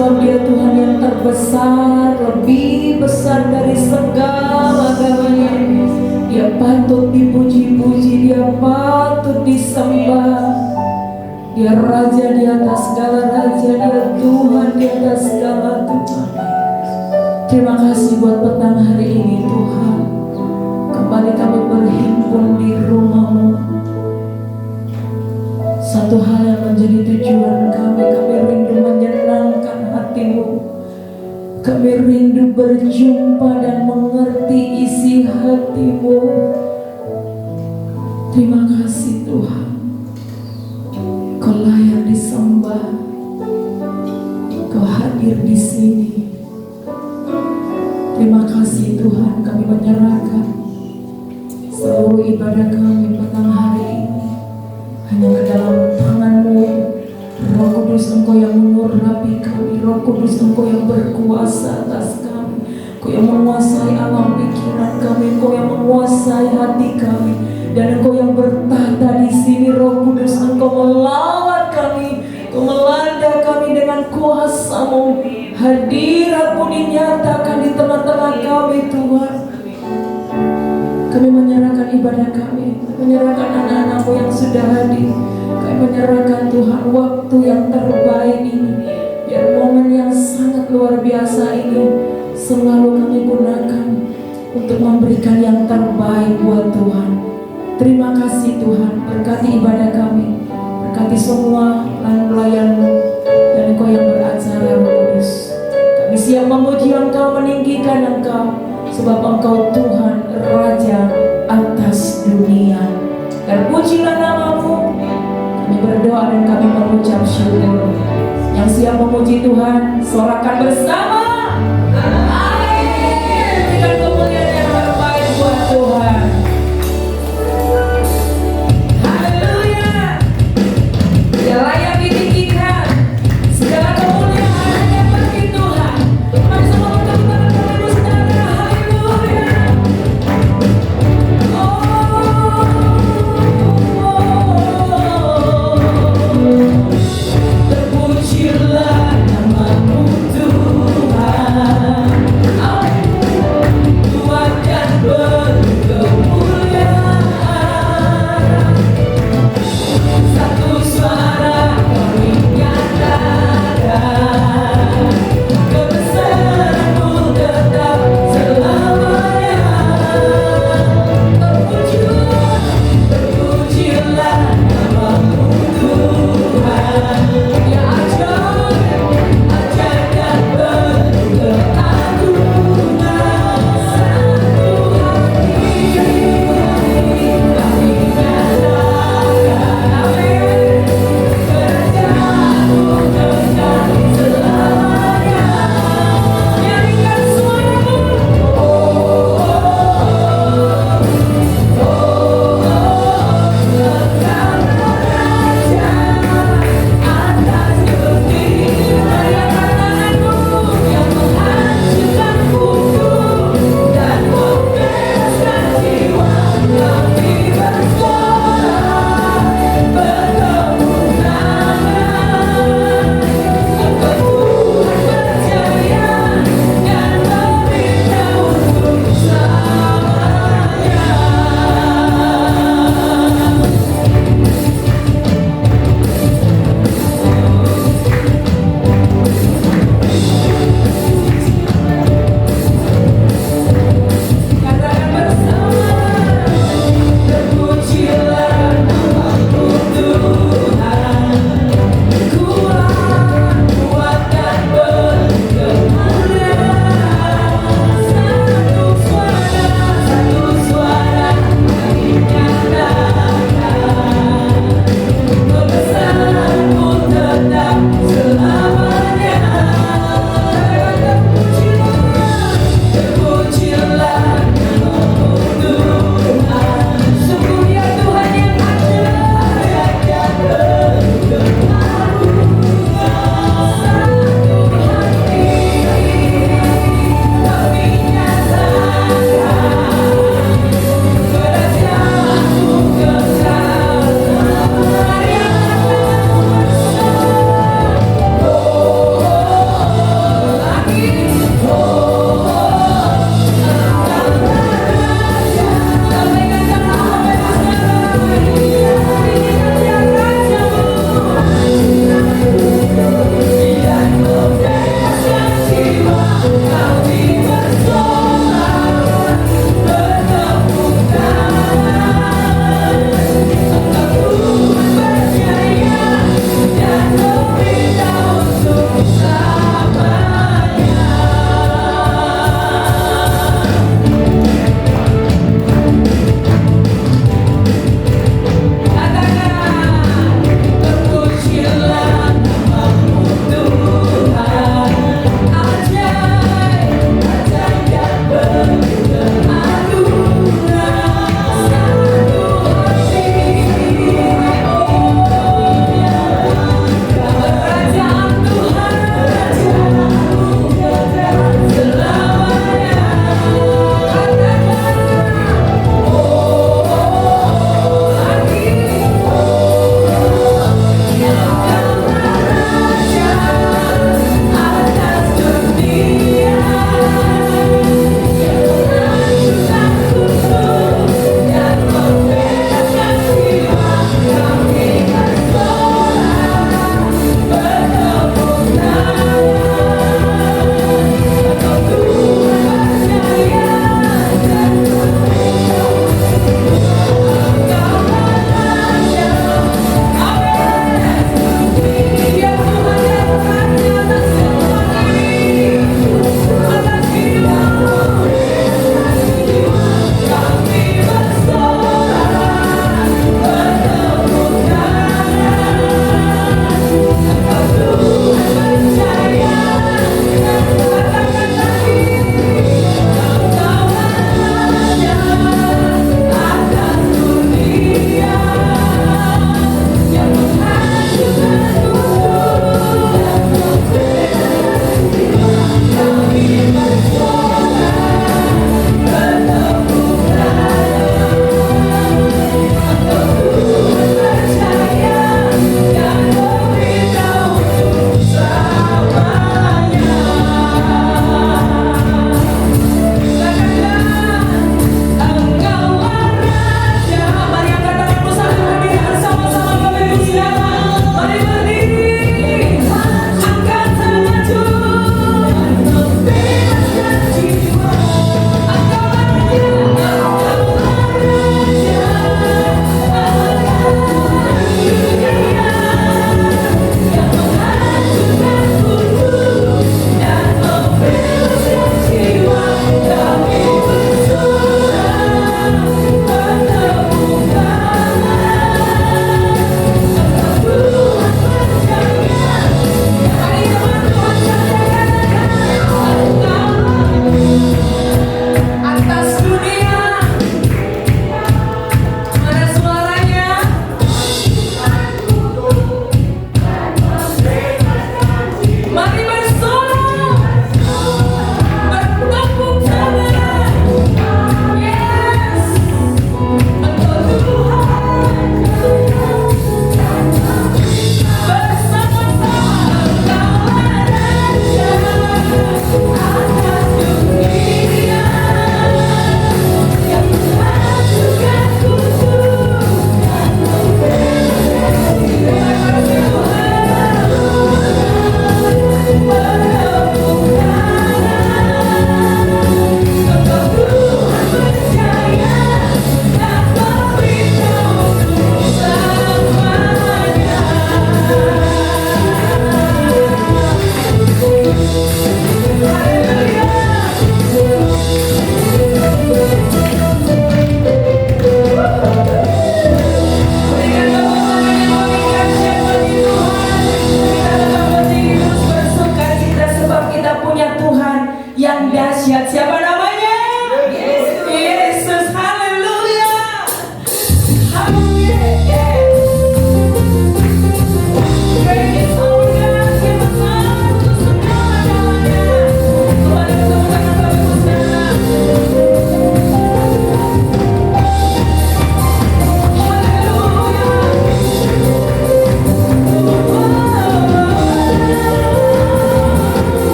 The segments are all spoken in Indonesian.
sebab Dia Tuhan yang terbesar, lebih besar dari segala-galanya. Dia patut dipuji-puji, Dia patut disembah. Dia Raja di atas segala raja, Dia Tuhan di atas segala Tuhan. Terima kasih buat petang hari ini Tuhan. Kembali kami berhimpun di rumah-Mu. Satu hal yang menjadi tujuan kami rindu menyenangkan hati-Mu. Kami rindu berjumpa dan mengerti isi hati-Mu. Terima kasih Tuhan. Kau layak disembah. Kau hadir di sini. Terima kasih Tuhan, kami menyerahkan seluruh ibadah kami petang hari ini hanya ke dalam tangan-Mu. Roh Kudus, Engkau yang mengurapi kami. Roh Kudus, Engkau yang berkuasa atas kami. Engkau yang menguasai alam pikiran kami. Engkau yang menguasai hati kami. Dan Engkau yang bertata di sini. Roh Kudus, Engkau melawat kami. Engkau melanda kami dengan kuasa-Mu. Hadirat-Mu dinyatakan di tengah-tengah kami Tuhan. Kami menyerahkan ibadah kami, menyerahkan anak-anak-Mu yang sudah hadir. Kami menyerahkan Tuhan waktu yang terbaik ini. Biar momen yang sangat luar biasa ini selalu kami gunakan untuk memberikan yang terbaik buat Tuhan. Terima kasih Tuhan, berkati ibadah kami, berkati semua pelayan-pelayan-Mu dan Engkau yang beracara Roh Kudus. Kami siap memuji Engkau, meninggikan Engkau, sebab Engkau Tuhan Raja atas dunia. Terpujilah nama-Mu. Kami berdoa dan kami mengucap syukur. Yang siap memuji Tuhan, sorakan bersama. Amin. Berikan kemuliaan yang terbaik buat Tuhan. Haleluya. Dia layak ditinggikan. Segala kemuliaan hanya bagi Tuhan. Mari semua angkat tangan kami saudara. Haleluya. Terpujilah nama-Mu Tuhan.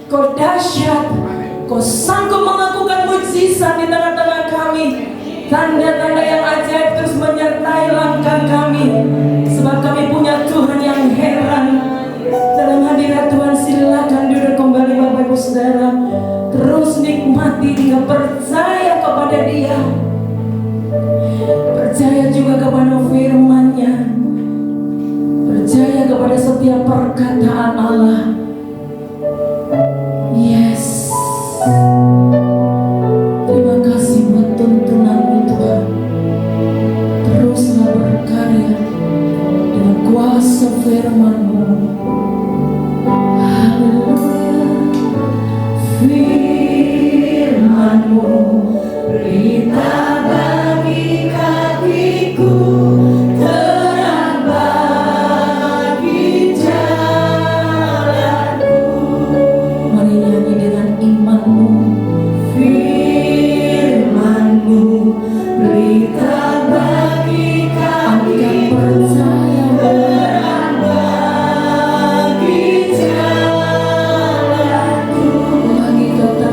Kau dahsyat, Kau sanggup melakukan mukjizat di tengah-tengah kami. Tanda-tanda yang ajaib terus menyertai langkah kami, sebab kami punya Tuhan yang heran. Dalam hadirat Tuhan silakan duduk kembali Bapak Ibu Saudara. Terus nikmati dia, percaya kepada dia, percaya juga kepada firman-Nya, percaya kepada setiap perkataan Allah. Yes. Terima kasih buat tuntunan-Mu Tuhan. Teruslah berkarya dengan kuasa firman-Mu. Haleluya. Firman-Mu berita bagi kakiku, terang bagi jalanku. Mari nyanyi dengan iman-Mu. Firman-Mu berita bagi kami, percaya terang bagi jalanku. Lagi kata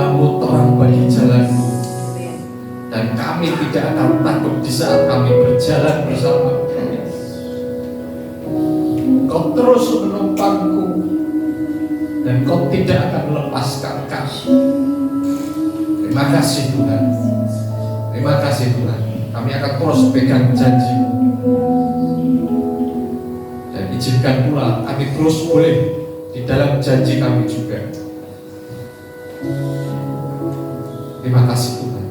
firman-Mu terang bagi jalanmu, dan kami tidak akan takut di saat kami berjalan bersama. Kau terus menopangku, dan Kau tidak akan melepaskan kami. Terima kasih Tuhan. Terima kasih Tuhan. Kami akan terus pegang janji-Mu, dan izinkan pula kami terus boleh di dalam janji kami juga. Terima kasih Tuhan.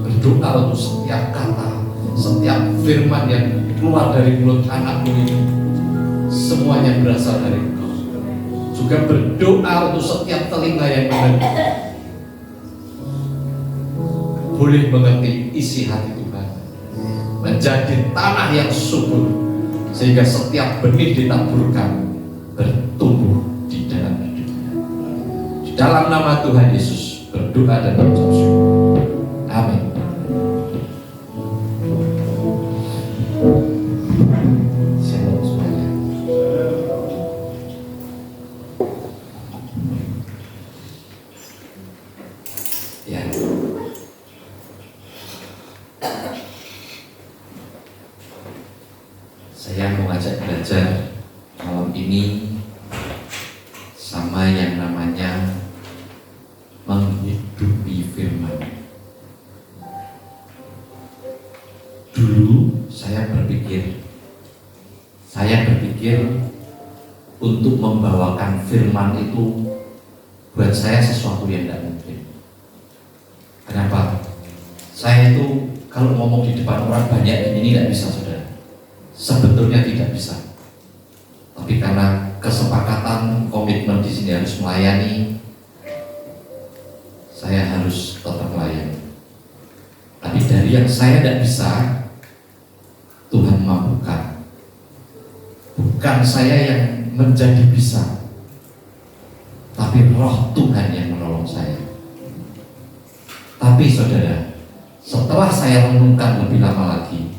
Berdoa untuk setiap kata, setiap firman yang keluar dari mulut anak-Mu ini, semuanya berasal dari Engkau. Juga berdoa untuk setiap telinga yang mendengar boleh mengerti isi hati Tuhan, menjadi tanah yang subur, sehingga setiap benih ditaburkan bertumbuh di dalam hidupnya. Di dalam nama Tuhan Yesus berdoa dan berucap syukur. Amin. Shalom semuanya. Ya. Saya mau ngajak belajar malam ini sama yang namanya menghidupi firman. Dulu saya berpikir untuk membawakan firman itu buat saya sesuatu yang tidak mungkin. Kenapa? Saya itu kalau ngomong di depan orang banyak ini tidak bisa, saudara. Sebetulnya tidak bisa. Tapi karena kesepakatan, komitmen di sini harus melayani, saya harus tetap melayani. Tapi dari yang saya tidak bisa, Tuhan mampukan. Bukan saya yang menjadi bisa, tapi Roh Tuhan yang menolong saya. Tapi saudara, setelah saya renungkan lebih lama lagi,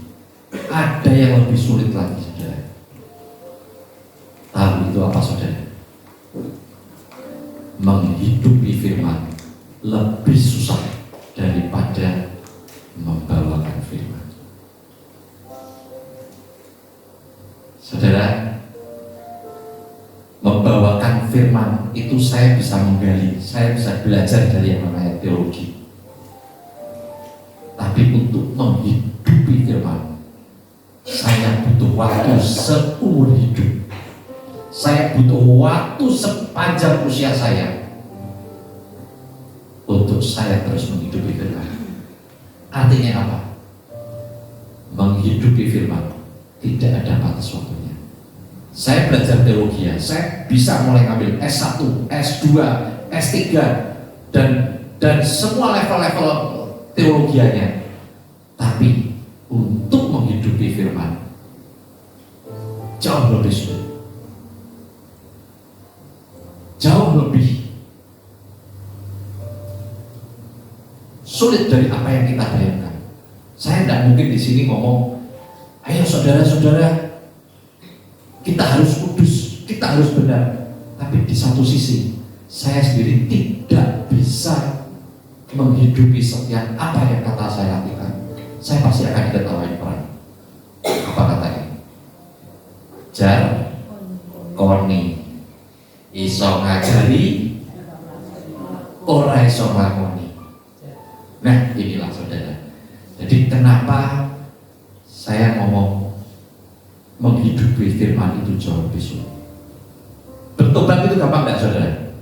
ada yang lebih sulit lagi, saudara. Tahu itu apa, saudara? Menghidupi firman lebih susah daripada membawakan firman. Saudara, membawakan firman itu saya bisa menggali, saya bisa belajar dari yang namanya teologi. Tapi untuk menghidupi firman, saya butuh waktu seumur hidup. Saya butuh waktu sepanjang usia saya untuk saya terus menghidupi firman. Artinya apa? Menghidupi firman tidak ada batas waktunya. Saya belajar teologi, saya bisa mulai ngambil S1, S2, S3 dan semua level-level teologianya. Tapi untuk menghidupi firman jauh lebih sulit, jauh lebih sulit dari apa yang kita bayangkan. Saya tidak mungkin di sini ngomong, ayo saudara-saudara, kita harus kudus, kita harus benar. Tapi di satu sisi, saya sendiri tidak bisa menghidupi setiap apa yang kata saya lakukan. Saya pasti akan diketahui orang. Apa katanya? Jar koni iso ngajari, ora iso nglakoni. Nah, inilah saudara. Jadi kenapa saya ngomong menghidupi firman itu jauh lebih sulit. Bertobat itu gampang enggak, saudara?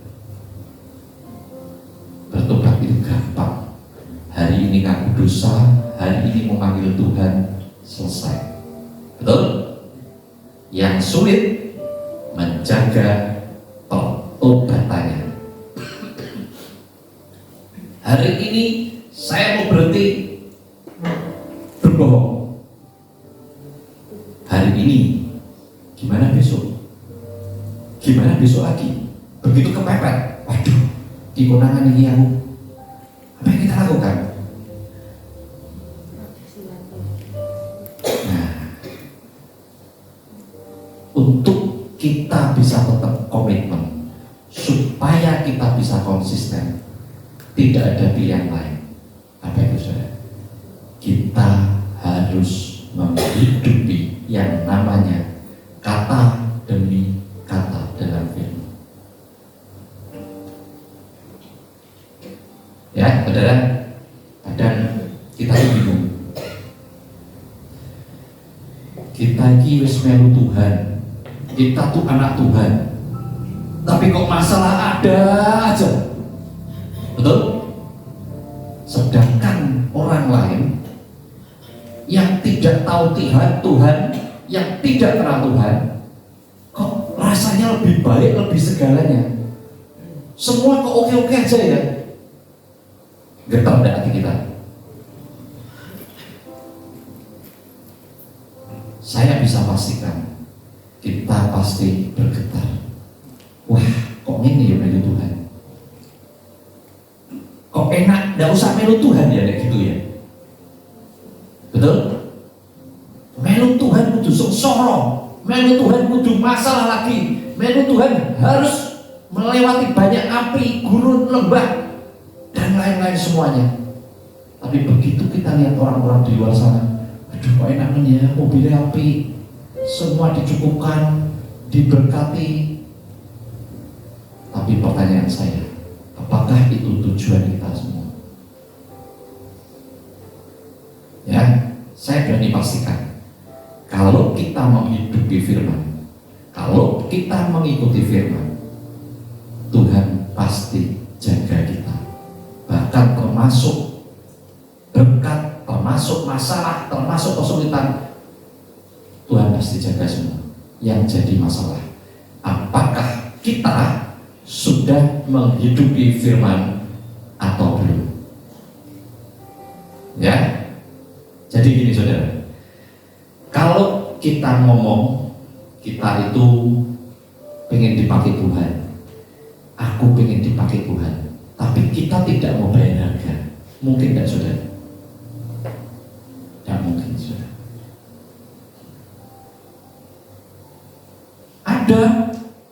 Bertobat itu gampang. Hari ini ngaku dosa, hari ini memanggil Tuhan, selesai. Betul? Yang sulit menjaga pertobatannya. Hari ini saya mau berhenti berbohong. Hari ini, gimana besok? Gimana besok lagi? Begitu kepepet, waduh, di konangan ini aku. Apa yang kita lakukan? Nah, untuk kita bisa tetap komitmen, supaya kita bisa konsisten, tidak ada pilihan lain. Apa itu saudara? Kita harus menghidupi yang namanya kata demi kata dalam firman. Ya, saudara, kadang kita bingung. Kita ini wis melu Tuhan, kita tuh anak Tuhan, tapi kok masalah ada aja, betul? Sedangkan orang lain yang tidak tahu Tuhan, yang tidak kenal Tuhan, kok rasanya lebih baik, lebih segalanya. Semua kok oke-oke aja ya. Getar enggak hati kita? Saya bisa pastikan kita pasti bergetar. Wah, kok ini ya melu Tuhan? Kok enak, nggak usah melu Tuhan ya kayak gitu ya? Betul? Melu Tuhan kudu sengsara, melu Tuhan kudu masalah lagi, melu Tuhan harus melewati banyak api, gurun, lembah, dan lain-lain semuanya. Tapi begitu kita lihat orang-orang di luar sana, aduh kok enaknya ya, mobilnya api, semua dicukupkan, diberkati. Tapi pertanyaan saya, apakah itu tujuan kita semua? Ya, saya berani pastikan, kalau kita menghidupi firman, kalau kita mengikuti firman, Tuhan pasti jaga kita. Bahkan termasuk berkat, termasuk masalah, termasuk kesulitan, Tuhan pasti jaga semua. Yang jadi masalah, apakah kita sudah menghidupi firman atau belum? Ya, jadi gini saudara, kalau kita ngomong kita itu pengen dipakai Tuhan, aku pengen dipakai Tuhan, tapi kita tidak mau bayar harga, mungkin tidak saudara? Tidak mungkin saudara. Ada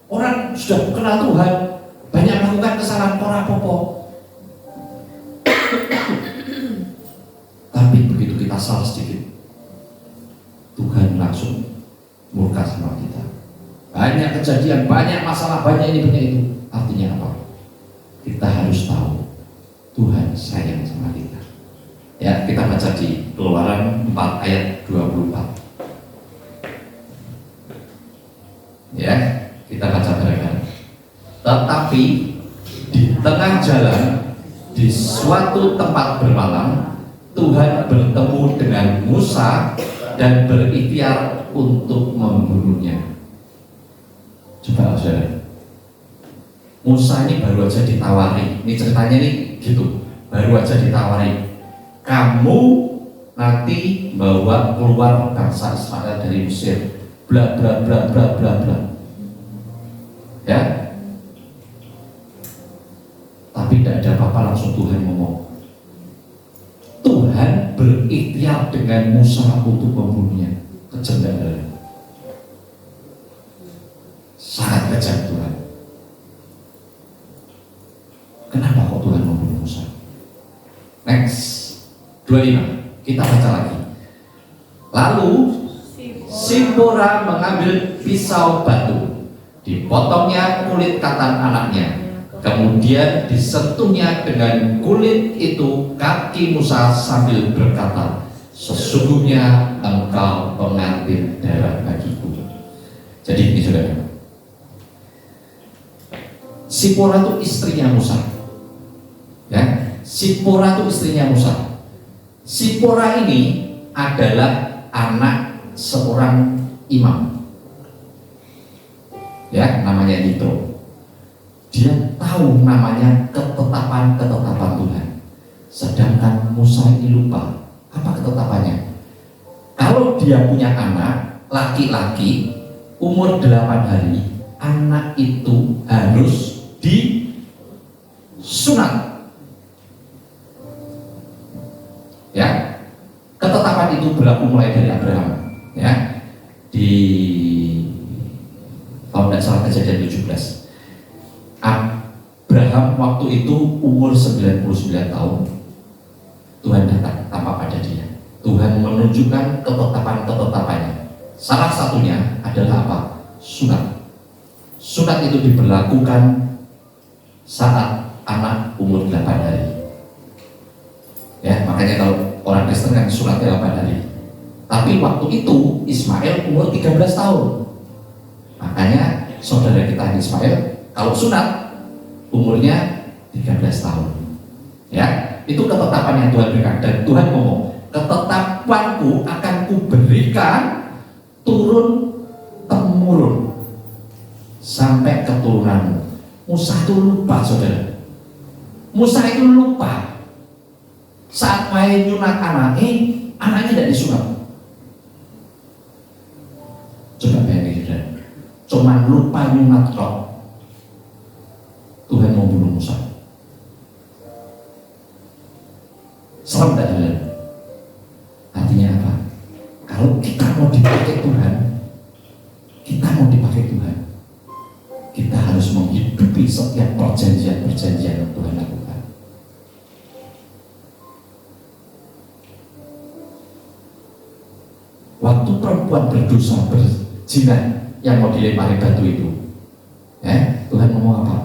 orang sudah kenal Tuhan, banyak melakukan kesalahan popo, tapi begitu kita salah sedikit, Tuhan langsung murka sama kita. Banyak kejadian, banyak masalah, banyak ini, banyak itu. Artinya apa? Kita harus tahu Tuhan sayang sama kita. Ya, kita baca di Keluaran 4 ayat 24. Ya, kita baca bareng-bareng. Tetapi di tengah jalan, di suatu tempat bermalam, Tuhan bertemu dengan Musa dan berikhtiar untuk membunuhnya. Coba saudara, Musa ini baru aja ditawari, ini ceritanya nih gitu, baru aja ditawari, kamu nanti bawa keluar bangsa Israel dari Mesir, bla bla bla bla bla bla, ya. Tapi tidak ada apa-apa, langsung Tuhan ngomong. Tuhan berikhtiar dengan Musa untuk membunuhnya. Kejam tidak? Sangat kejam Tuhan. Kenapa kok Tuhan membunuh Musa? Next 25, kita baca lagi. Lalu Sipora mengambil pisau batu, dipotongnya kulit katan anaknya, kemudian disentuhnya dengan kulit itu kaki Musa sambil berkata, sesungguhnya engkau pengantin darah bagiku. Jadi ini saudara, Sipora itu istrinya Musa, ya. Sipora itu istrinya Musa. Sipora ini adalah anak seorang imam, ya, namanya Yitro. Dia tahu namanya ketetapan-ketetapan Tuhan. Sedangkan Musa ini lupa apa ketetapannya. Kalau dia punya anak laki-laki umur 8 hari, anak itu harus disunat. Ya, ketetapan itu berlaku mulai dari Abraham, ya, di kalau tidak salah Kejadian 17. Abraham waktu itu umur 99 tahun. Tuhan datang tampak pada dia. Tuhan menunjukkan ketetapan-ketetapannya. Salah satunya adalah apa? Sunat. Sunat itu diberlakukan saat anak umur 8 hari. Ya, makanya kalau orang Kristen kan sunatnya 8 hari. Tapi waktu itu Ismail umur 13 tahun. Makanya saudara kita Ismail kalau sunat umurnya 13 tahun. Ya, itu ketetapan yang Tuhan berikan. Dan Tuhan ngomong, ketetapanku akan kuberikan turun temurun sampai keturunanmu. Musa itu lupa, saudara. Musa itu lupa saat main nyunat anaknya tidak disunat. Coba bayangin, saudara. Cuman lupa nyunat kok. Tuhan mau bunuh Musa. Serem tidak, saudara? Artinya apa? Kalau kita mau dipakai Tuhan, kita harus menghidupi setiap perjanjian yang Tuhan lakukan. Waktu perempuan berdosa berzina yang mau dilempari batu itu, Tuhan ngomong apa?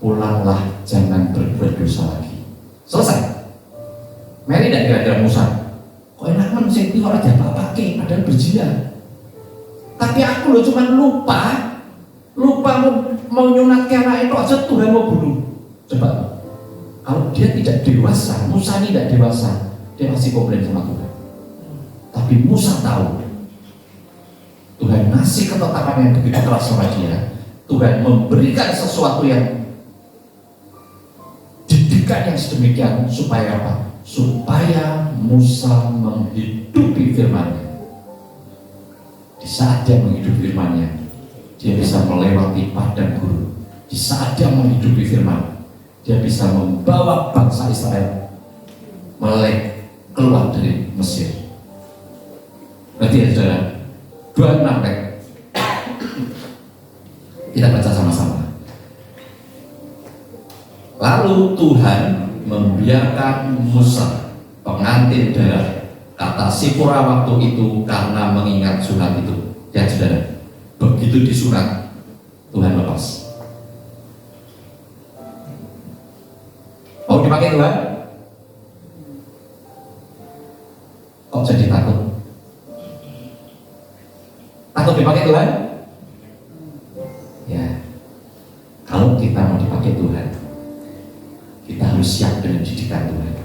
Pulanglah, jangan berbuat dosa lagi. Selesai. Mary tidak kira-kira Musa, kok enak men sing ora diapa-apake padahal berzina. Tapi aku loh cuma lupa mau nyunatkan anak itu aja Tuhan mau bunuh. Coba, kalau dia tidak dewasa, Musa ini tidak dewasa, dia masih komplain sama Tuhan. Tapi Musa tahu Tuhan ngasih ketetapan yang begitu keras sama dia. Tuhan memberikan sesuatu yang didikan yang sedemikian supaya apa? Supaya Musa menghidupi firman-Nya. Di saat dia menghidupi firman-Nya, dia bisa melewati padang gurun. Di saat dia menghidupi firman, dia bisa membawa bangsa Israel melek keluar dari Mesir. Berarti ya saudara, 26 kita baca sama-sama. Lalu Tuhan membiarkan Musa, pengantin darah, kata Sipora waktu itu karena mengingat sunat itu. Ya saudara, begitu disunat, Tuhan lepas. Mau dipakai Tuhan? Kok jadi takut? Takut dipakai Tuhan? Ya, kalau kita mau dipakai Tuhan, kita harus siap dengan didikan Tuhan.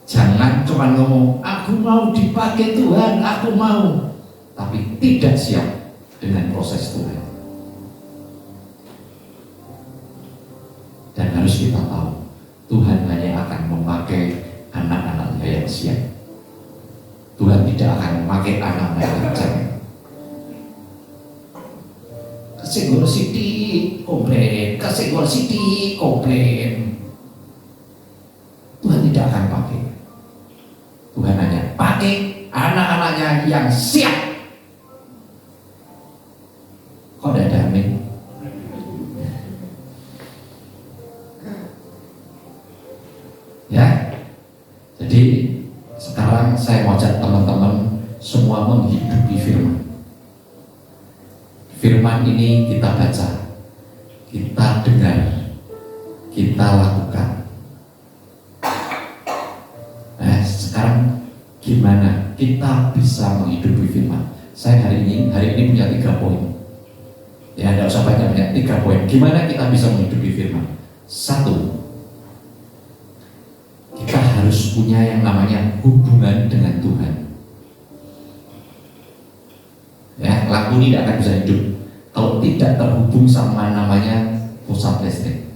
Jangan cuma ngomong, aku mau dipakai Tuhan, aku mau, tapi tidak siap dengan proses Tuhan. Dan harus kita tahu, Tuhan hanya akan memakai anak-anaknya yang siap. Tuhan tidak akan memakai anak-anak yang cengeng. Kesenggol sidik komplain. Tuhan tidak akan pakai. Tuhan hanya pakai anak-anaknya yang siap. Kok tidak ada amin? Ya, jadi sekarang saya mau ajak teman-teman semua menghidupi firman. Firman ini kita baca, kita dengar, kita lakukan. Nah, sekarang gimana kita bisa menghidupi firman? Saya hari ini punya 3 poin. Ya, tidak usah banyak-banyak, 3 poin. Gimana kita bisa menghidupi firman? 1, kita harus punya yang namanya hubungan dengan Tuhan. Ya, lampu ini tidak akan bisa hidup kalau tidak terhubung sama namanya pusat listrik.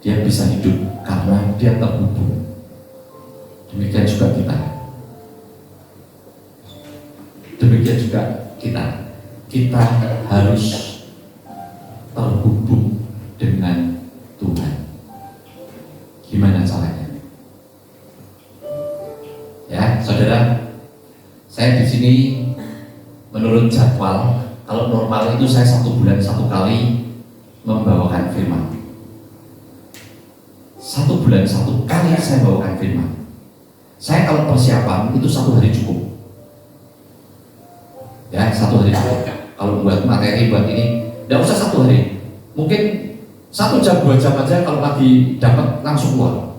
Dia bisa hidup karena dia terhubung. Demikian juga kita. Kita harus terhubung dengan Tuhan. Gimana caranya? Ya, saudara, saya di sini menurut jadwal, kalau normal itu saya 1 bulan 1 kali membawakan firman. 1 bulan 1 kali saya bawakan firman. Saya kalau persiapan itu 1 hari cukup. Ya, 1 hari cukup. Kalau buat materi buat ini, tidak usah 1 hari. Mungkin 1 jam 2 jam aja kalau lagi dapat langsung keluar.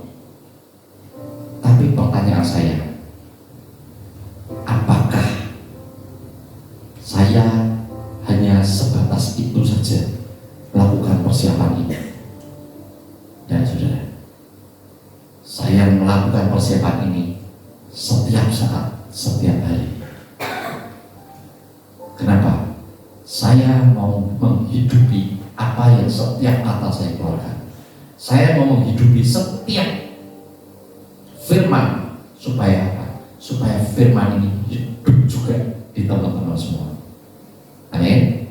Tapi pertanyaan saya, apakah saya hanya sebatas itu saja melakukan persiapan ini? Dan saudara, saya melakukan persiapan ini setiap saat, setiap hari. Kenapa? Saya mau menghidupi apa yang setiap kata saya keluarkan. Saya mau menghidupi setiap firman. Supaya apa? Supaya firman ini hidup juga di teman-teman semua. Amin.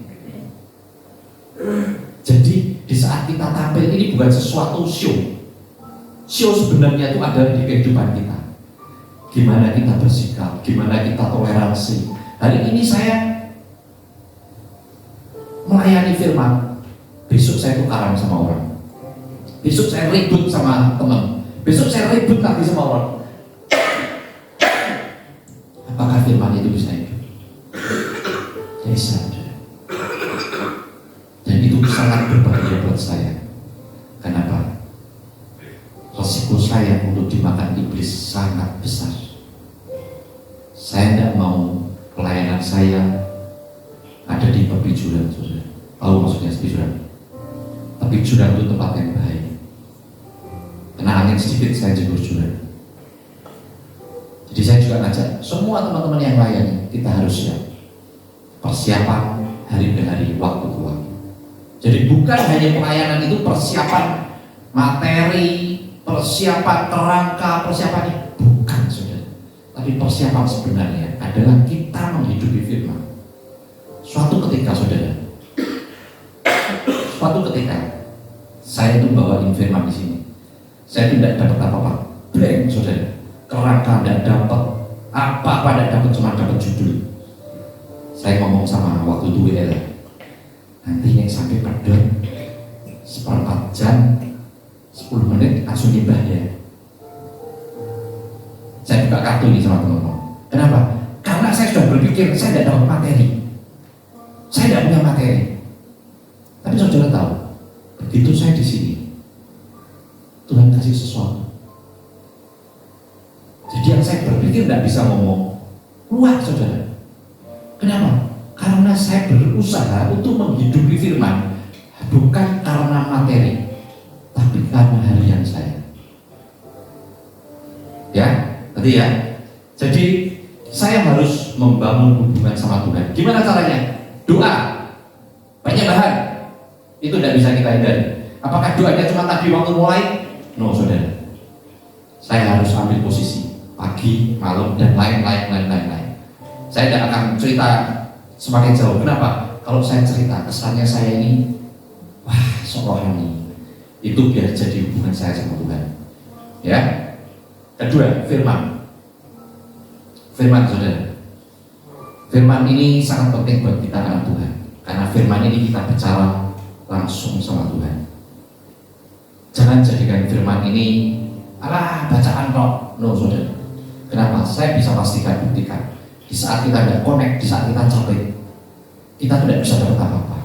Jadi di saat kita tampil ini bukan sesuatu show. Show sebenarnya itu ada di kehidupan kita. Gimana kita bersikap, gimana kita toleransi. Hari ini saya melayani firman, besok saya tukaran sama orang, besok saya ribut sama teman, besok saya ribut lagi sama orang. Apakah firman itu bisa hidup? Bisa. Dan itu sangat berbahaya buat saya. Kenapa? Resiko saya untuk dimakan iblis sangat besar. Saya tidak mau pelayanan saya ada di tepi jurang, saudara. Tahu maksudnya tepi jurang? Tepi jurang itu tempat yang bahaya. Kena angin sedikit saya jebur jurang. Jadi saya juga ngajak semua teman-teman yang layani, kita harus siap. Persiapan hari ke hari, waktu ke waktu. Jadi bukan hanya pelayanan itu persiapan materi, persiapan kerangka, persiapan ini bukan, saudara. Tapi persiapan sebenarnya adalah kita menghidupi firman. Suatu ketika, saudara, suatu ketika saya itu bawain firman di sini. Saya tidak dapat apa-apa, blank, saudara. Kerangka tidak dapat, apa-apa tidak dapat, cuma dapat judul. Saya ngomong sama waktu itu WL, nanti yang sampai pedot 1/4 jam 10 menit langsung nyembah ya. Saya buka kartu ini sama teman-teman. Kenapa? Karena saya sudah berpikir saya tidak dapat materi, saya tidak punya materi. Tapi saudara tahu, begitu saya di sini, Tuhan kasih sesuatu. Jadi yang saya berpikir tidak bisa ngomong keluar, saudara. Kenapa? Karena saya berusaha untuk menghidupi firman, bukan karena materi, tapi karena harian saya. Ya, berarti ya. Jadi saya harus membangun hubungan sama Tuhan. Gimana caranya? Doa, banyak bahan. Itu tidak bisa kita hindari. Apakah doanya cuma tadi waktu mulai? No, saudara. Saya harus ambil posisi pagi, malam, dan lain-lain. Saya tidak akan cerita semakin jauh. Kenapa? Kalau saya cerita, kesannya saya ini wah, sok rohani. Itu biar jadi hubungan saya sama Tuhan. Ya. Kedua, firman. Firman, saudara. Firman ini sangat penting buat kita anak Tuhan. Karena firman ini kita bicara langsung sama Tuhan. Jangan jadikan firman ini alah bacaan kok. No, saudara. Kenapa? Saya bisa pastikan, buktikan. Di saat kita tidak connect, di saat kita capek, kita tidak bisa dapat apa-apa.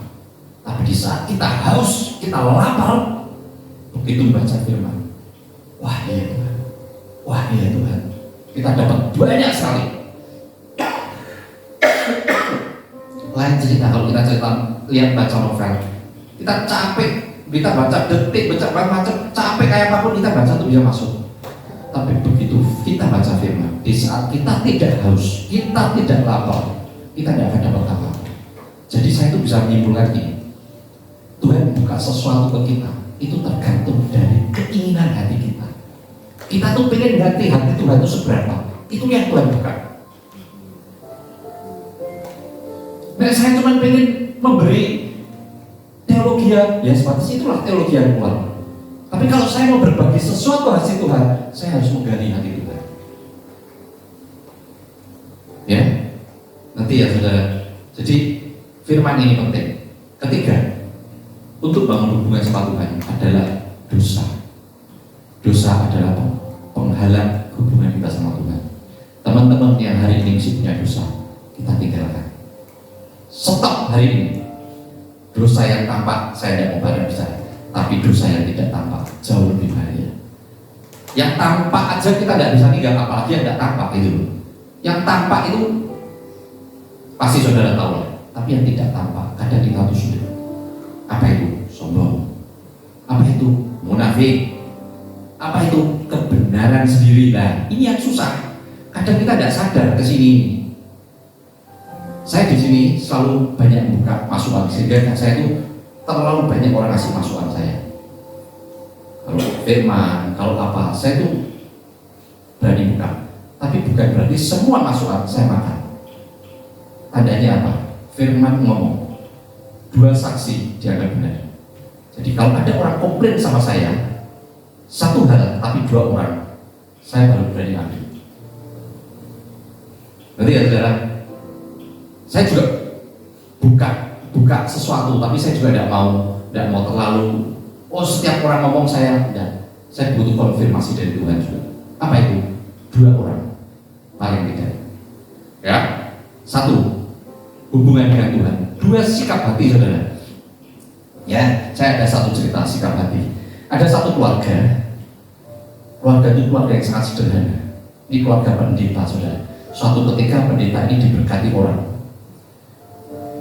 Tapi di saat kita haus, kita lapar, begitu baca firman, wah iya Tuhan, wah iya Tuhan, kita dapat banyak sekali. Lain cerita kalau kita cerita, lihat baca novel, kita capek, kita baca detik, baca macam capek kayak apapun kita baca tuh bisa masuk. Tapi begitu kita baca firman, di saat kita tidak haus, kita tidak lapar, kita tidak akan dapat apa-apa. Jadi saya itu bisa menyimpulkan ini, Tuhan buka sesuatu ke kita, itu tergantung dari keinginan hati kita. Kita tuh pengen hati Tuhan itu seberapa, itu yang Tuhan buka. Nah, saya cuma pengen memberi teologi ya seperti itulah teologi yang keluar. Tapi kalau saya mau berbagi sesuatu hasil Tuhan, saya harus menggali hati Tuhan. Ya, nanti ya saudara. Jadi firman ini penting. Ketiga, untuk bangun hubungan sama Tuhan adalah dosa. Dosa adalah penghalang hubungan kita sama Tuhan. Teman-teman yang hari ini masih punya dosa, kita tinggalkan. Stop hari ini. Dosa yang tampak saya tidak mau bareng bisa, tapi dosa yang tidak tampak jauh lebih bahaya. Yang tampak aja kita tidak bisa tinggal, apalagi yang tidak tampak itu. Yang tampak itu pasti saudara tahu lah, tapi yang tidak tampak kadang kita tuh sudah. Apa itu? Sombong. Apa itu? Munafik. Apa itu? Kebenaran sendiri. Nah, ini yang susah. Kadang kita tidak sadar ke sini. Saya di sini selalu banyak buka masukan, sehingga saya itu terlalu banyak orang kasih masukan saya. Kalau firman, kalau apa, saya itu berani buka. Tapi bukan berarti semua masukan saya makan. Tandanya apa? Firman ngomong, 2 saksi dianggap benar. Jadi kalau ada orang komplain sama saya, 1 hal tapi 2 orang, saya baru berani ambil. Nanti ya saudara, saya juga buka sesuatu, tapi saya juga tidak mau terlalu setiap orang ngomong saya tidak. Saya butuh konfirmasi dari Tuhan juga. Apa itu? 2 orang paling tidak. Ya, 1 hubungan dengan Tuhan, 2 sikap hati saudara. Ya, saya ada 1 cerita sikap hati. Ada 1 keluarga itu keluarga yang sangat sederhana. Ini keluarga pendeta saudara. Suatu ketika pendeta ini diberkati orang.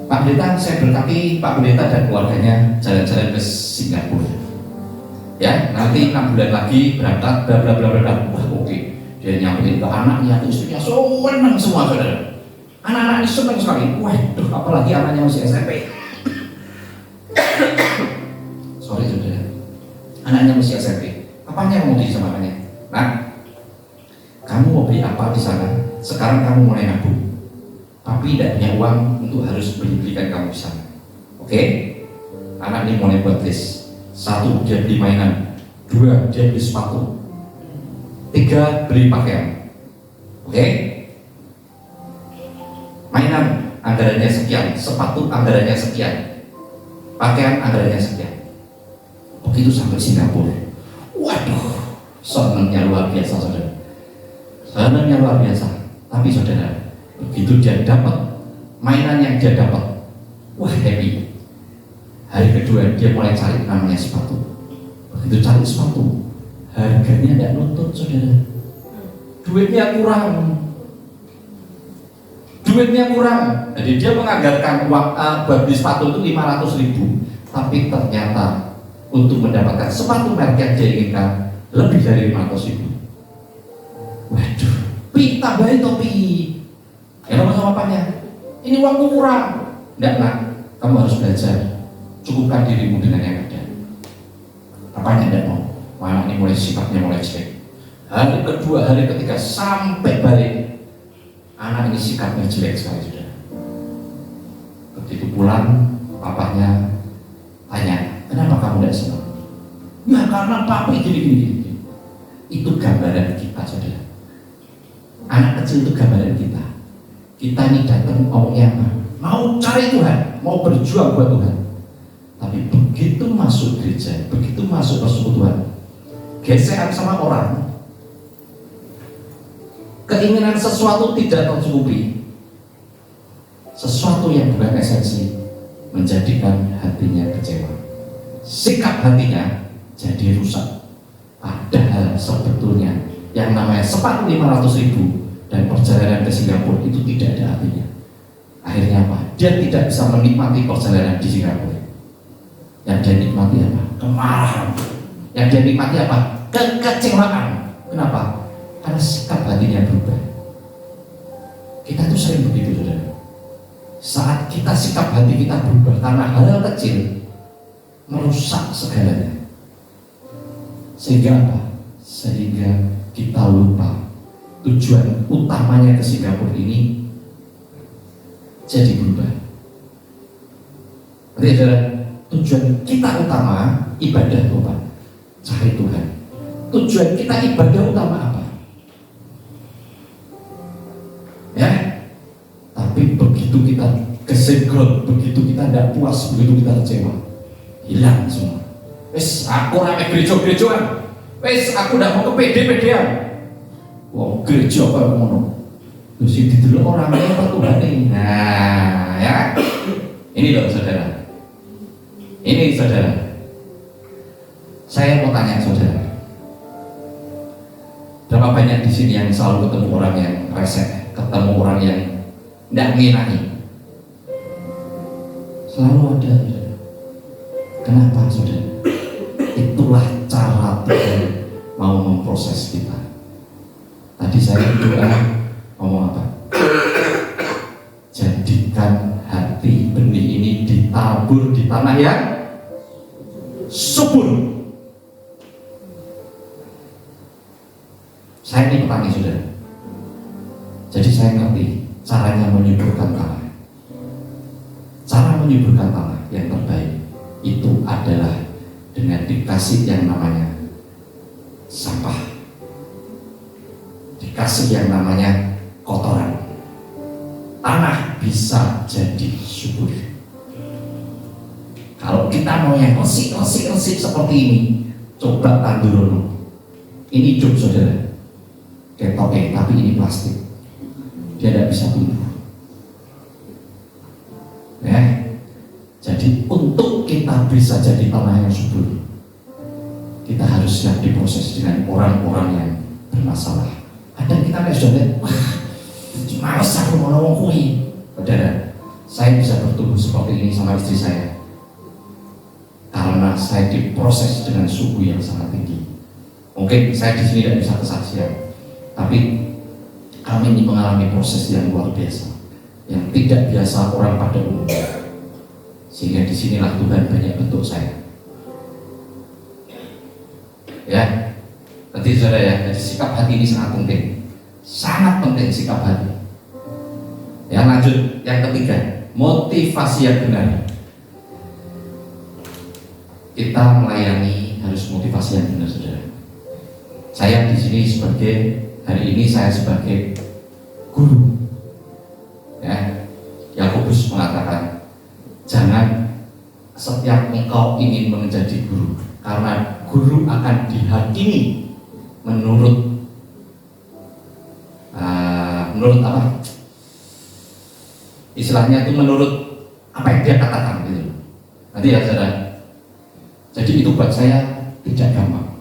Pak Pendeta, saya berkati Pak Pendeta dan keluarganya jalan-jalan ke Singapura. Ya, nanti 6 bulan lagi berangkat, bla bla bla bla. Wah, oke. Dia nyamperin ke anaknya, ke istrinya, senang semua saudara. Anak-anak ini senang sekali. Waduh, apalagi anaknya masih SMP. Sorry saudara. Anaknya masih SMP. Apanya mau di sama anaknya? Nah, kamu mau beli apa di sana? Sekarang kamu mulai nabung. Tapi tidak punya uang untuk harus belikan kamu di sana. Oke? Anak ini mulai buat list. 1, dia beli mainan. 2, dia beli sepatu. 3, beli pakaian. Oke? Mainan anggarannya sekian, sepatu anggarannya sekian, pakaian anggarannya sekian. Begitu sampai Singapura, waduh, senangnya luar biasa saudara. Senangnya luar biasa. Tapi saudara, begitu dia dapat mainan yang dia dapat, wah happy. Hari kedua dia mulai cari namanya sepatu. Begitu cari sepatu, harganya tidak nuntut saudara. Duitnya kurang. Jadi dia menganggarkan uang buat beli sepatu itu 500.000, tapi ternyata untuk mendapatkan sepatu merek yang dia inginkan lebih dari 500.000. Waduh, tambahin topi. Ya sama bapaknya, ini uangku kurang. Tidak nak, kamu harus belajar. Cukupkan dirimu dengan yang ada. Bapaknya tidak mau. Anak ini mulai sifatnya mulai jelek. Hari kedua, hari ketiga sampai balik, anak ini sikapnya jelek sekali sudah. Begitu pulang, bapaknya tanya, kenapa kamu tidak senang? Ya karena papi gini. Itu gambaran kita saudara. Anak kecil itu gambaran kita. Kita ini datang ngomongnya apa? Mau cari Tuhan, mau berjuang buat Tuhan. Tapi begitu masuk gereja, begitu masuk persekutuan, gesekan sama orang, keinginan sesuatu tidak tercukupi, sesuatu yang bukan esensi menjadikan hatinya kecewa, sikap hatinya jadi rusak. Padahal sebetulnya yang namanya sepatu 500.000 dan perjalanan ke Singapura itu tidak ada artinya. Akhirnya apa? Dia tidak bisa menikmati perjalanan di Singapura. Yang dia nikmati apa? Kemarahan. Yang dia nikmati apa? Kekecewaan. Kenapa? Karena sikap hatinya berubah. Kita tuh sering begitu saudara. Saat kita sikap hati kita berubah karena hal kecil, merusak segalanya. Sehingga apa? Sehingga kita lupa tujuan utamanya ke Singapura ini jadi berubah. Berarti saudara, tujuan kita utama ibadah apa? Cari Tuhan. Tujuan kita ibadah utama apa? Ya, tapi begitu kita kesenggol, begitu kita tidak puas, begitu kita kecewa, hilang semua. Wes aku rame gereja-gerejaan. Wes aku ndak mau ke PD-PDan. Wong gereja kaya ngono. Terus didelok orang apa Tuhan ini. Nah, ya. Ini loh saudara. Ini saudara. Saya mau tanya saudara. Berapa banyak di sini yang selalu ketemu orang yang resek, ketemu orang yang tidak ngenani? Selalu ada. Kenapa saudara? Itulah cara Tuhan mau memproses kita. Tadi saya doa ngomong apa? Jadikan hati benih ini ditabur di tanah yang subur. Saya ini petani saudara. Jadi saya ngerti caranya menyuburkan tanah. Cara menyuburkan tanah yang terbaik itu adalah dengan dikasih yang namanya sampah, dikasih yang namanya kotoran. Tanah bisa jadi subur. Kalau kita mau yang resik seperti ini, coba tandur. Ini hidup saudara, ketoke, tapi ini plastik, dia tidak bisa tumbuh. Ya, jadi untuk kita bisa jadi tanah yang subur, kita harus siap diproses dengan orang-orang yang bermasalah. Kadang kita lihat sudah, wah, males aku mau ngomong kui. Saudara, saya bisa bertumbuh seperti ini sama istri saya karena saya diproses dengan suhu yang sangat tinggi. Mungkin saya di sini tidak bisa kesaksian, tapi kami ini mengalami proses yang luar biasa, yang tidak biasa orang pada umumnya. Sehingga disinilah Tuhan banyak bentuk saya. Ya, nanti saudara ya, jadi sikap hati ini sangat penting sikap hati. Ya, lanjut yang ketiga, motivasi yang benar. Kita melayani harus motivasi yang benar, saudara. Saya di sini hari ini saya sebagai guru. Ya, Yakobus mengatakan, jangan setiap engkau ingin menjadi guru, karena guru akan dihakimi menurut apa? Istilahnya itu menurut apa yang dia katakan gitu. Nanti ya saudara. Jadi itu buat saya tidak gampang.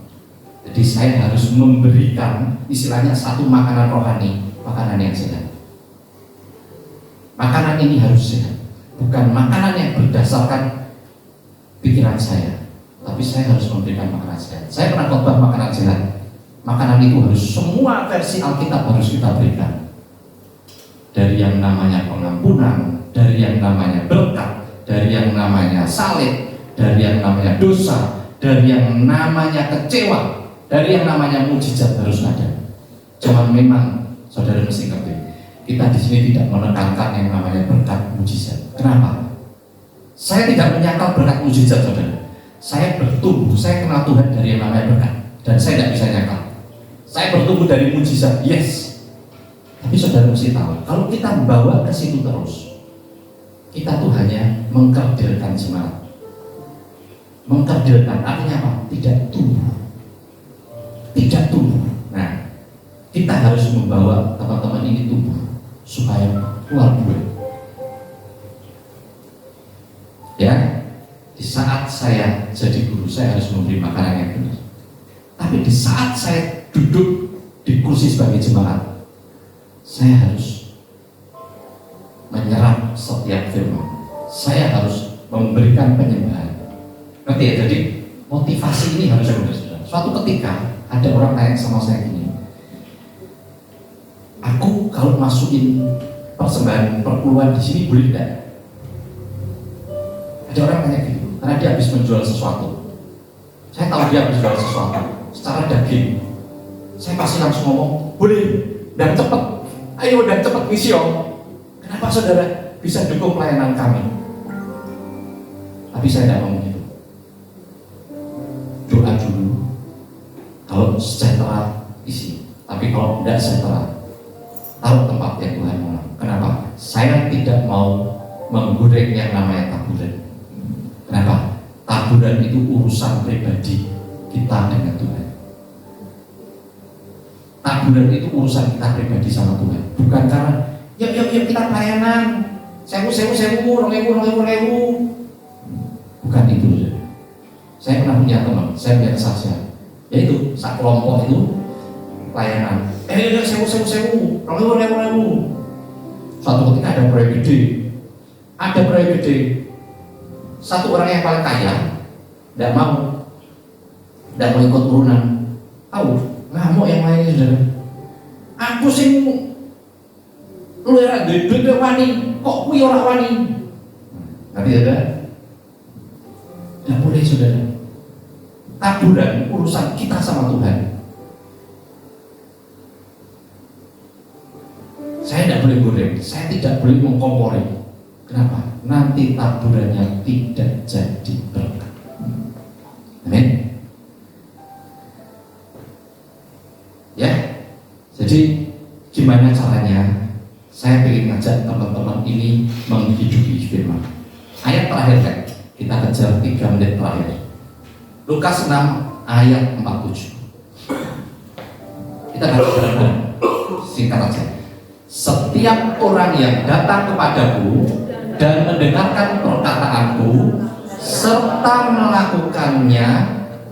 Jadi saya harus memberikan istilahnya satu makanan rohani, makanan yang sehat. Makanan ini harus sehat, bukan makanan yang berdasarkan pikiran saya, tapi saya harus memberikan makanan sehat. Saya pernah khotbah makanan sehat. Makanan itu harus semua versi Alkitab harus kita berikan. Dari yang namanya pengampunan, dari yang namanya berkat, dari yang namanya salib, dari yang namanya dosa, dari yang namanya kecewa, dari yang namanya mujizat harus ada. Cuman memang saudara mesti ngerti, kita di sini tidak menekankan yang namanya berkat mujizat. Kenapa? Saya tidak menyangkal berkat mujizat saudara. Saya bertumbuh, saya kenal Tuhan dari yang namanya berkat, dan saya tidak bisa nyangkal. Saya bertumbuh dari mujizat, yes. Tapi saudara mesti tahu, kalau kita membawa ke situ terus, kita tuh hanya mengkerdilkan semangat. Mengkerdilkan artinya apa? Tidak tumbuh. Tidak tumbuh. Nah, kita harus membawa teman-teman ini tumbuh supaya keluar buah. Ya, di saat saya jadi guru, saya harus memberi makanan yang benar. Tapi di saat saya duduk di kursi sebagai jemaat, saya harus menyerap setiap firman. Saya harus memberikan penyembahan. Ngerti ya? Jadi motivasi ini harus benar. Suatu ketika ada orang tanya sama saya gini, aku kalau masukin persembahan perpuluhan di sini boleh tidak? Ada orang tanya gitu, karena dia habis menjual sesuatu. Saya tahu dia habis menjual sesuatu secara daging. Saya pasti langsung ngomong, boleh, dan cepat. Ayo dan cepat misi om. Kenapa saudara bisa dukung pelayanan kami? Tapi saya tidak mau begitu. Doa dulu. Kalau sejahtera isi. Tapi kalau tidak sejahtera, taruh tempat yang Tuhan mau. Kenapa? Saya tidak mau menggoreng yang namanya taburan. Kenapa? Taburan itu urusan pribadi kita dengan Tuhan. Taburan itu urusan kita pribadi sama Tuhan. Bukan karena yuk kita pelayanan, sewu, rewu. Bukan itu. Saya pernah punya teman, saya punya kesaksian. Yaitu saat kelompok itu pelayanan. Sewu, rewu. Suatu ketika ada proyek gede. Satu orang yang paling kaya tidak mau ikut turunan. Tahu, ngamuk yang lainnya saudara. Aku sing lu ora duit wani, kok kuwi ora wani. Ngerti ya, saudara? Tidak boleh saudara. Taburan urusan kita sama Tuhan. Saya tidak boleh goreng, saya tidak boleh mengkompori. Kenapa? Nanti taburannya tidak jadi berkat. Amin. Ya, jadi gimana caranya? Saya ingin ngajak teman-teman ini menghidupi firman. Ayat terakhir kan, kita kejar 3 menit terakhir. Lukas 6 ayat 47. Kita baca bareng-bareng, singkat aja. Setiap orang yang datang kepadaku dan mendengarkan perkataanku serta melakukannya,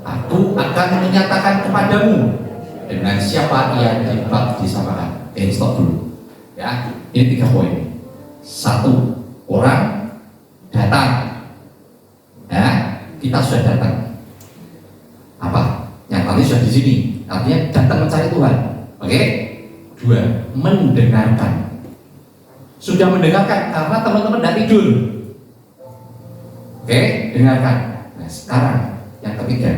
aku akan menyatakan kepadamu dengan siapa ia dibaptismakan. Stop dulu. Ya, ini 3 poin. 1, orang datang. Ya, kita sudah datang. Apa? Yang tadi sudah di sini. Artinya datang mencari Tuhan. Oke? 2, mendengarkan. Sudah mendengarkan karena teman-teman tidak tidur. Oke, dengarkan. Nah, sekarang yang ketiga,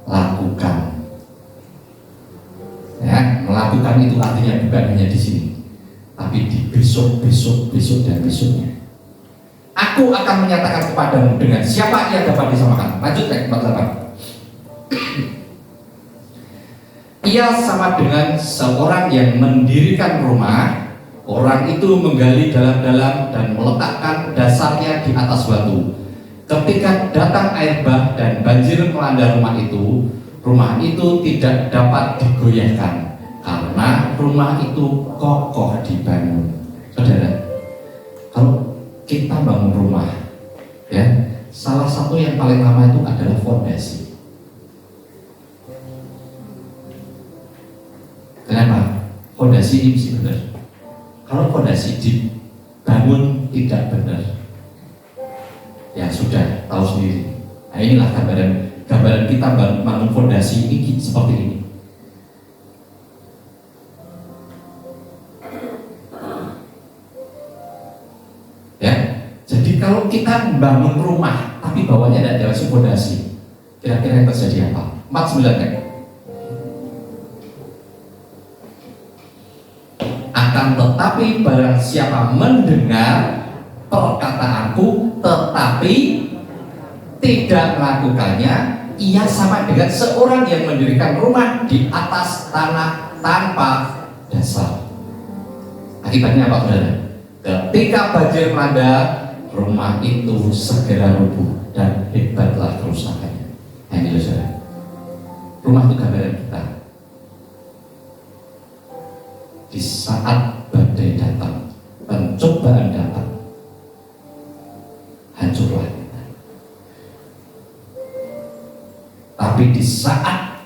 melakukan. Ya, melakukan itu artinya bukan hanya di sini, tapi di besok dan besoknya. Aku akan menyatakan kepadamu dengan siapa ia dapat disamakan. Lanjut ayat 48. Ia sama dengan seorang yang mendirikan rumah. Orang itu menggali dalam-dalam dan meletakkan dasarnya di atas batu. Ketika datang air bah dan banjir melanda rumah itu tidak dapat digoyahkan karena rumah itu kokoh dibangun. Saudara, kalau kita bangun rumah, ya, salah satu yang paling lama itu adalah fondasi. Kenapa? Fondasi ini mesti benar. Kalau fondasi dibangun tidak benar, ya sudah tahu sendiri. Nah, inilah gambaran kita bangun fondasi ini seperti ini. Ya, jadi kalau kita bangun rumah tapi bawahnya tidak ada fondasi, kira-kira yang terjadi apa? 49 kan? Akan tetapi barang siapa mendengar perkataanku tetapi tidak melakukannya, ia sama dengan seorang yang mendirikan rumah di atas tanah tanpa dasar. Akibatnya apa, saudara? Ketika banjir melanda, rumah itu segera rubuh dan hebatlah kerusakannya. Nah, ini saudara, rumah itu gambaran kita. Di saat badai datang, pencobaan datang, hancurlah kita. Tapi di saat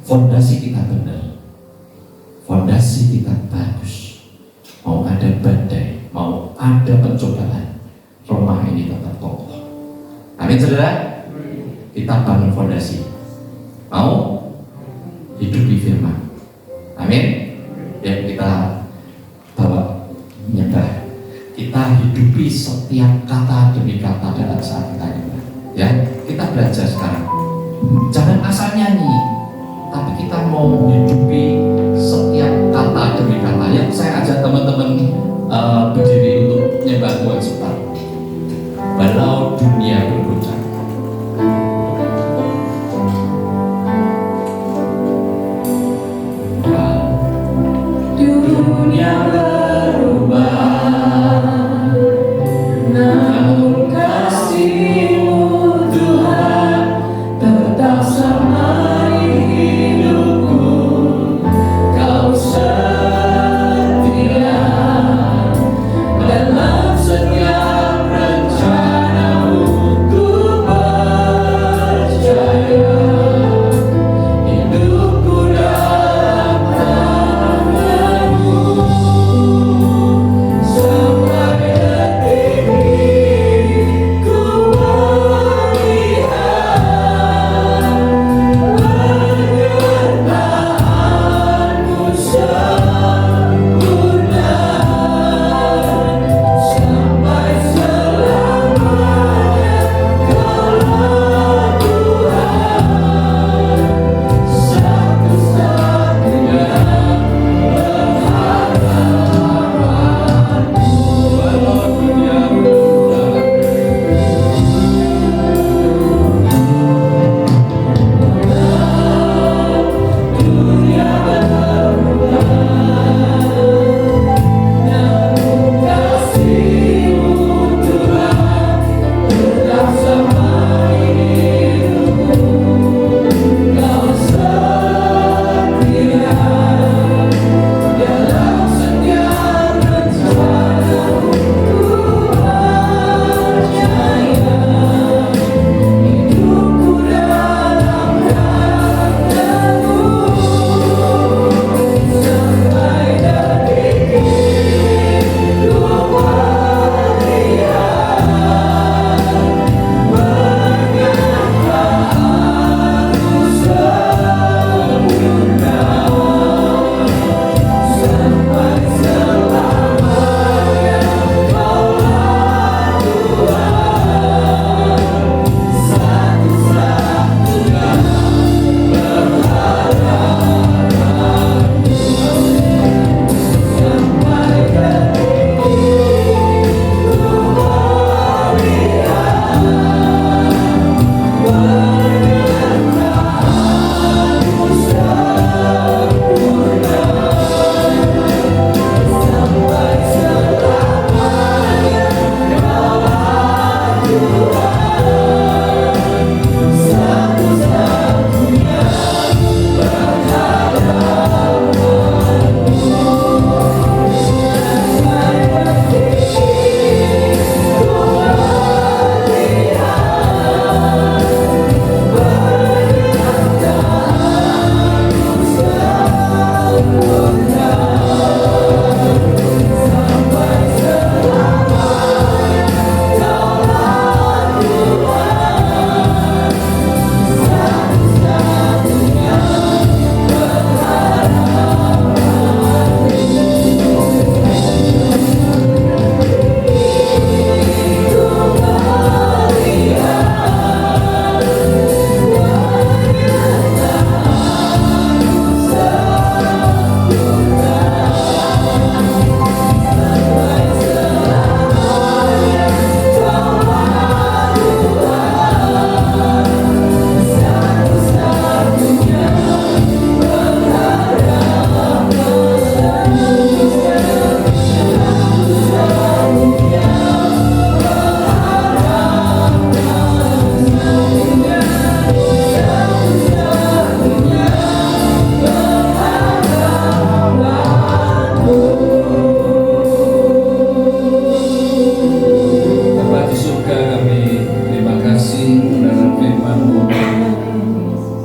fondasi kita benar, fondasi kita bagus, mau ada badai, mau ada pencobaan, rumah ini tetap kokoh. Amin, saudara. Kita bangun fondasi, mau hidup di firman. Amin. Ya, kita bawa menyembah, kita hidupi setiap kata demi kata dalam saat kita nyembah. Ya, kita belajar sekarang. Jangan asal nyanyi, tapi kita mau hidupi setiap kata demi kata. Ya, saya ajak teman-teman berdiri untuk nyembah Tuhan sebentar. Walau dunia bergoncang, dunia berubah, namun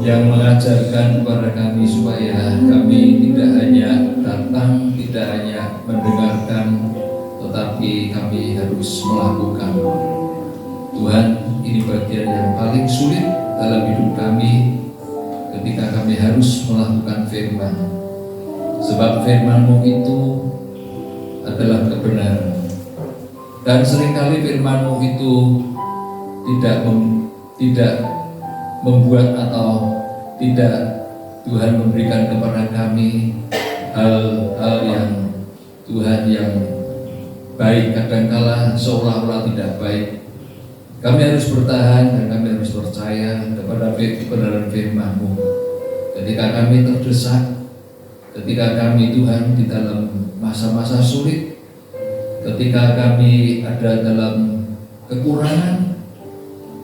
yang mengajarkan kepada kami supaya kami tidak hanya datang, tidak hanya mendengarkan, tetapi kami harus melakukan. Tuhan, ini bagian yang paling sulit dalam hidup kami ketika kami harus melakukan firman. Sebab firman-Mu itu adalah kebenaran. Dan seringkali firman-Mu itu tidak membuat atau tidak Tuhan memberikan kepada kami hal-hal yang Tuhan yang baik, kadangkala seolah-olah tidak baik. Kami harus bertahan dan kami harus percaya kepada kebenaran firman-Mu. Ketika kami terdesak, ketika kami Tuhan di dalam masa-masa sulit, ketika kami ada dalam kekurangan,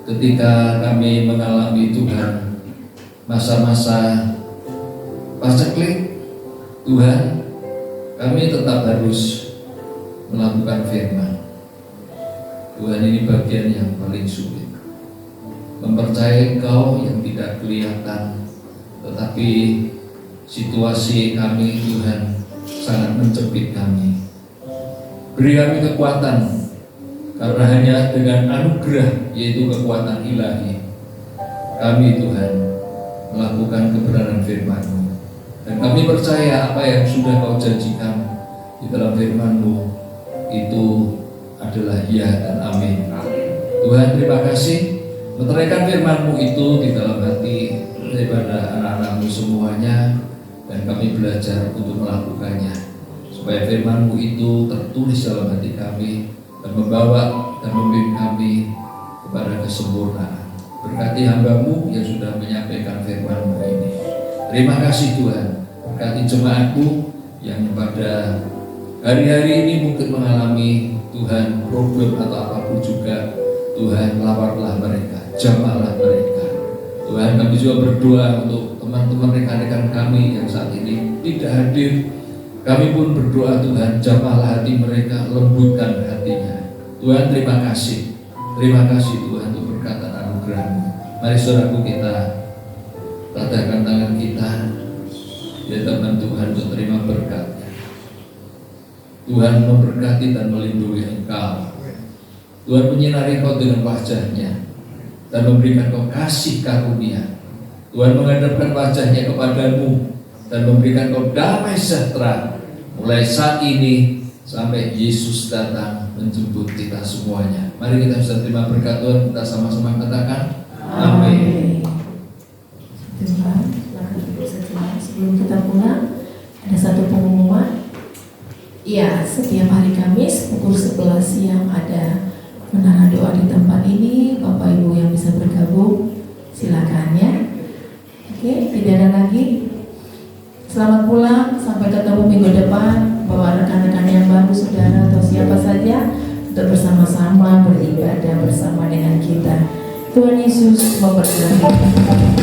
ketika kami mengalami Tuhan masa-masa paceklik, Tuhan, kami tetap harus melakukan firman. Tuhan, ini bagian yang paling sulit, mempercayai Engkau yang tidak kelihatan, tetapi situasi kami Tuhan sangat menjepit kami. Beri kami kekuatan, karena hanya dengan anugerah, yaitu kekuatan ilahi, kami Tuhan melakukan kebenaran firman-Mu. Dan kami percaya apa yang sudah Kau janjikan di dalam firman-Mu itu adalah ya dan amin. Tuhan, terima kasih meteraikan firman-Mu itu di dalam hati daripada anak-anak-Mu semuanya, dan kami belajar untuk melakukannya, supaya firman-Mu itu tertulis dalam hati kami dan membawa dan membimbing kami kepada kesempurnaan. Berkati hamba-Mu yang sudah menyampaikan firman-Mu ini. Terima kasih Tuhan. Berkati jemaat-Mu yang pada hari-hari ini mungkin mengalami Tuhan problem atau apapun juga. Tuhan, lawarlah mereka, jamahlah mereka. Tuhan, kami juga berdoa untuk teman-teman rekan-rekan kami yang saat ini tidak hadir. Kami pun berdoa Tuhan, jamahlah hati mereka, lembutkan hatinya. Tuhan, terima kasih. Terima kasih Tuhan untuk berkatan anugerah-Mu. Mari saudaraku, kita tadahkan tangan kita, ya teman Tuhan, untuk terima berkat-Nya. Tuhan memberkati dan melindungi engkau. Tuhan menyinari kau dengan wajah-Nya dan memberikan kau kasih karunia. Tuhan menghadapkan wajah-Nya kepadamu dan memberikan kau damai sejahtera mulai saat ini sampai Yesus datang menjemput kita semuanya. Mari kita bisa terima berkat Tuhan, kita sama-sama katakan amin. Tuhan, silakan duduk sejenak. Sebelum kita pulang, ada satu pengumuman. Ya, setiap hari Kamis pukul 11 siang ada menara doa di tempat ini. Bapak Ibu yang bisa bergabung, silakan ya. Oke, tidak ada lagi. Selamat pulang, sampai ketemu minggu depan. Bawa rekan-rekan yang baru, saudara atau siapa saja, untuk bersama-sama beribadah bersama dengan kita. Tuhan Yesus memberkati.